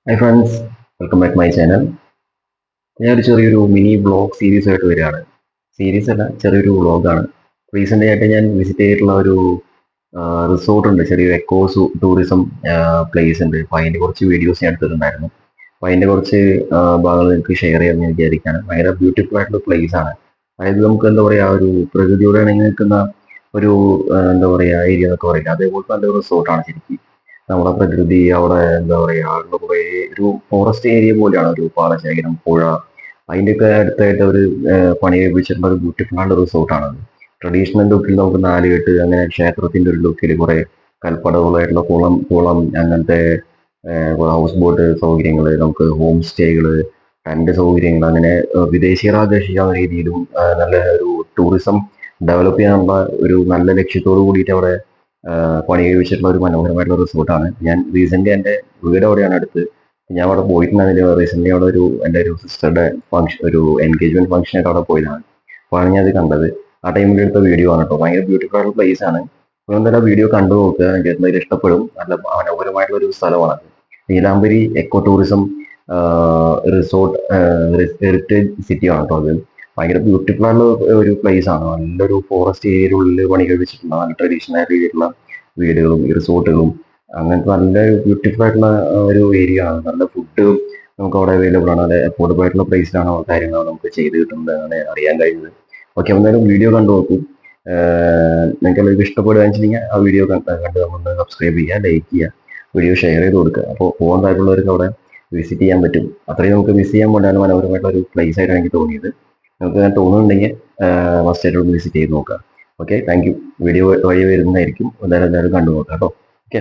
Hi friends, welcome back my channel. ഞാനൊരു ചെറിയൊരു mini vlog series ആയിട്ട് വരികയാണ്. സീരീസ് അല്ല, ചെറിയൊരു വ്ളോഗാണ്. റീസെൻ്റ് ആയിട്ട് ഞാൻ വിസിറ്റ് ചെയ്തിട്ടുള്ള ഒരു റിസോർട്ട് ഉണ്ട്, ചെറിയൊരു എക്കോ ടൂറിസം പ്ലേസ് ഉണ്ട്. അപ്പോൾ അതിൻ്റെ കുറച്ച് വീഡിയോസ് ഞാൻ എടുത്തിട്ടുണ്ടായിരുന്നു. അപ്പോൾ അതിൻ്റെ കുറച്ച് ഭാഗങ്ങൾ നിങ്ങൾക്ക് ഷെയർ ചെയ്യാമെന്ന് വിചാരിക്കുകയാണ്. ഭയങ്കര ബ്യൂട്ടിഫുൾ ആയിട്ടുള്ള പ്ലേസ് ആണ്. അതായത് നമുക്ക് എന്താ പറയുക, ഒരു പ്രകൃതിയോടെ ഇണങ്ങി നിൽക്കുന്ന ഒരു എന്താ പറയുക ഏരിയ എന്നൊക്കെ പറയില്ല, അതേപോലത്തെ നല്ലൊരു റിസോർട്ടാണ് ശരിക്കും. നമ്മുടെ പ്രകൃതി അവിടെ എന്താ പറയുക, അവിടെ കുറേ ഒരു ഫോറസ്റ്റ് ഏരിയ പോലെയാണ്, ഒരു പാടശേഖരം, പുഴ, അതിൻ്റെയൊക്കെ അടുത്തായിട്ട് ഒരു പണി കഴിപ്പിച്ചിട്ടുള്ള ഒരു ബ്യൂട്ടിഫുൾ ആയിട്ടുള്ള റിസോർട്ടാണത്. ട്രഡീഷണൽ ലുക്കിൽ നമുക്ക് നാലുകെട്ട്, അങ്ങനെ ക്ഷേത്രത്തിന്റെ ഒരു ലുക്കിൽ കുറെ കൽപ്പടവുകളായിട്ടുള്ള കുളം കുളം അങ്ങനത്തെ ഹൗസ് ബോട്ട് സൗകര്യങ്ങൾ, നമുക്ക് ഹോം സ്റ്റേകൾ, ടെന്റ് സൗകര്യങ്ങൾ, അങ്ങനെ വിദേശികളെ ആകർഷിക്കാവുന്ന രീതിയിലും നല്ല ഒരു ടൂറിസം ഡെവലപ്പ് ചെയ്യാനുള്ള ഒരു നല്ല ലക്ഷ്യത്തോടു കൂടിയിട്ട് അവിടെ പണി കഴിപ്പിച്ചിട്ടുള്ള ഒരു മനോഹരമായിട്ടുള്ള റിസോർട്ടാണ്. ഞാൻ റീസെന്റ് എൻ്റെ വീട് അവിടെയാണ് അടുത്ത്. ഞാൻ അവിടെ പോയിട്ടുണ്ടായിരുന്നില്ല. റീസെന്റ് അവിടെ എൻ്റെ ഒരു സിസ്റ്ററുടെ ഫംഗ്ഷൻ, ഒരു എൻഗേജ്മെന്റ് ഫംഗ്ഷൻ ആയിട്ട് അവിടെ പോയതാണ്. അപ്പോഴാണ് ഞാൻ അത് കണ്ടത്. ആ ടൈമിൽ എടുത്ത വീഡിയോ ആണ് കേട്ടോ. ഭയങ്കര ബ്യൂട്ടിഫുൾ ആയിട്ടുള്ള പ്ലേസ് ആണ്. അപ്പോൾ എന്തായാലും വീഡിയോ കണ്ടു നോക്കുക, എനിക്ക് എന്തായാലും ഇഷ്ടപ്പെടും. നല്ല മനോഹരമായിട്ടുള്ള ഒരു സ്ഥലമാണ്. Neelambari eco tourism resort heritage city ആണ് കേട്ടോ അത്. ഭയങ്കര ബ്യൂട്ടിഫുൾ ആയിട്ടുള്ള ഒരു പ്ലേസ് ആണ്. നല്ലൊരു ഫോറസ്റ്റ് ഏരിയയിലുള്ളിൽ പണി കഴിപ്പിച്ചിട്ടുള്ള നല്ല ട്രഡീഷണൽ രീതിയിലുള്ള വീടുകളും ഈ റിസോർട്ടുകളും, അങ്ങനത്തെ നല്ല ബ്യൂട്ടിഫുൾ ആയിട്ടുള്ള ഒരു ഏരിയ ആണ്. നല്ല ഫുഡ് നമുക്ക് അവിടെ അവൈലബിൾ ആണ്. നല്ല അഫോർഡബിൾ ആയിട്ടുള്ള പ്രൈസിലാണ് കാര്യങ്ങൾ നമുക്ക് ചെയ്ത് കിട്ടുന്നത് എന്നാണ് അറിയാൻ കഴിയുന്നത്. ഓക്കെ, എന്തായാലും വീഡിയോ കണ്ടു നോക്കൂ. നിങ്ങൾക്ക് എല്ലാവർക്കും ഇഷ്ടപ്പെടുകയെന്ന് വെച്ചിട്ടുണ്ടെങ്കിൽ ആ വീഡിയോ കണ്ട് നമ്മൾ സബ്സ്ക്രൈബ് ചെയ്യുക, ലൈക്ക് ചെയ്യുക, വീഡിയോ ഷെയർ ചെയ്ത് കൊടുക്കുക. അപ്പോൾ പോകാൻ താല്പര്യമുള്ളവർക്ക് അവിടെ വിസിറ്റ് ചെയ്യാൻ പറ്റും. അത്രയും നമുക്ക് വിസിറ്റ് ചെയ്യാൻ വേണ്ടിയാണ് മനോഹരമായിട്ടുള്ള ഒരു പ്ലേസ് ആയിട്ടാണ് എനിക്ക് തോന്നിയത്. നമുക്ക് അങ്ങനെ തോന്നുന്നുണ്ടെങ്കിൽ മസ്റ്റ് ആയിട്ട് ഒന്ന് വിസിറ്റ് ചെയ്ത് നോക്കാം. Okay, thank you. വീഡിയോ വഴി വരുന്നതായിരിക്കും. എന്തായാലും കണ്ടു നോക്കാം കേട്ടോ. ഓക്കെ.